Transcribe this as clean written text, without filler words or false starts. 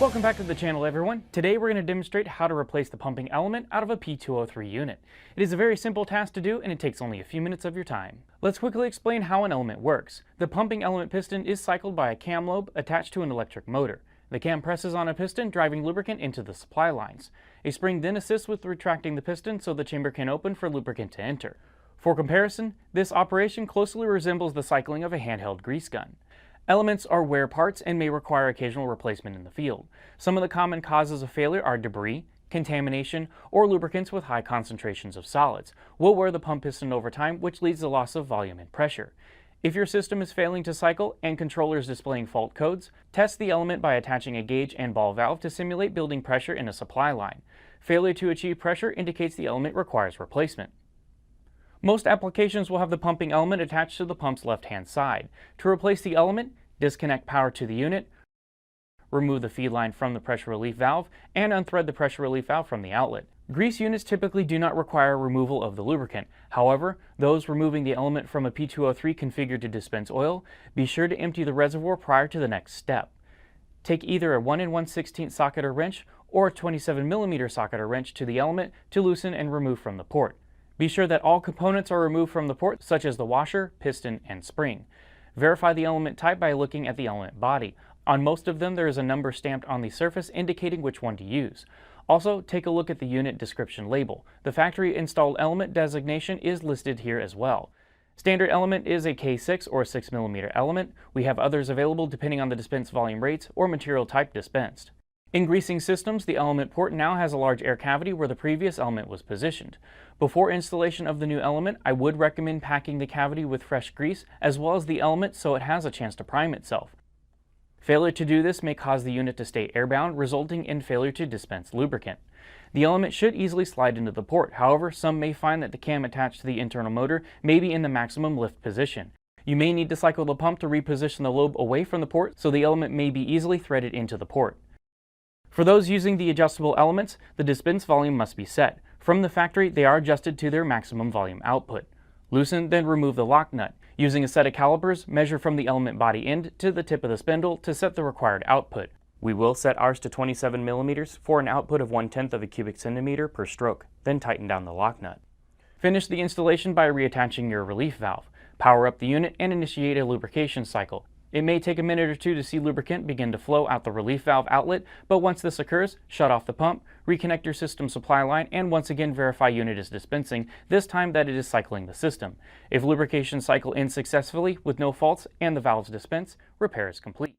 Welcome back to the channel, everyone. Today we're going to demonstrate how to replace the pumping element out of a P203 unit. It is a very simple task to do and it takes only a few minutes of your time. Let's quickly explain how an element works. The pumping element piston is cycled by a cam lobe attached to an electric motor. The cam presses on a piston, driving lubricant into the supply lines. A spring then assists with retracting the piston so the chamber can open for lubricant to enter. For comparison, this operation closely resembles the cycling of a handheld grease gun. Elements are wear parts and may require occasional replacement in the field. Some of the common causes of failure are debris, contamination, or lubricants with high concentrations of solids will wear the pump piston over time, which leads to loss of volume and pressure. If your system is failing to cycle and controller is displaying fault codes, test the element by attaching a gauge and ball valve to simulate building pressure in a supply line. Failure to achieve pressure indicates the element requires replacement. Most applications will have the pumping element attached to the pump's left-hand side. To replace the element, disconnect power to the unit, remove the feed line from the pressure relief valve, and unthread the pressure relief valve from the outlet. Grease units typically do not require removal of the lubricant. However, those removing the element from a P203 configured to dispense oil, be sure to empty the reservoir prior to the next step. Take either a 1 1/16 socket or wrench or a 27mm socket or wrench to the element to loosen and remove from the port. Be sure that all components are removed from the port, such as the washer, piston, and spring. Verify the element type by looking at the element body. On most of them, there is a number stamped on the surface indicating which one to use. Also, take a look at the unit description label. The factory installed element designation is listed here as well. Standard element is a K6 or 6mm element. We have others available depending on the dispense volume rates or material type dispensed. In greasing systems, the element port now has a large air cavity where the previous element was positioned. Before installation of the new element, I would recommend packing the cavity with fresh grease as well as the element so it has a chance to prime itself. Failure to do this may cause the unit to stay airbound, resulting in failure to dispense lubricant. The element should easily slide into the port. However, some may find that the cam attached to the internal motor may be in the maximum lift position. You may need to cycle the pump to reposition the lobe away from the port so the element may be easily threaded into the port. For those using the adjustable elements, the dispense volume must be set. From the factory, they are adjusted to their maximum volume output. Loosen, then remove the lock nut. Using a set of calipers, measure from the element body end to the tip of the spindle to set the required output. We will set ours to 27mm for an output of 1/10 of a cubic centimeter per stroke, then tighten down the lock nut. Finish the installation by reattaching your relief valve. Power up the unit and initiate a lubrication cycle. It may take a minute or two to see lubricant begin to flow out the relief valve outlet, but once this occurs, shut off the pump, reconnect your system supply line, and once again verify unit is dispensing, this time that it is cycling the system. If lubrication cycle ends successfully with no faults and the valves dispense, repair is complete.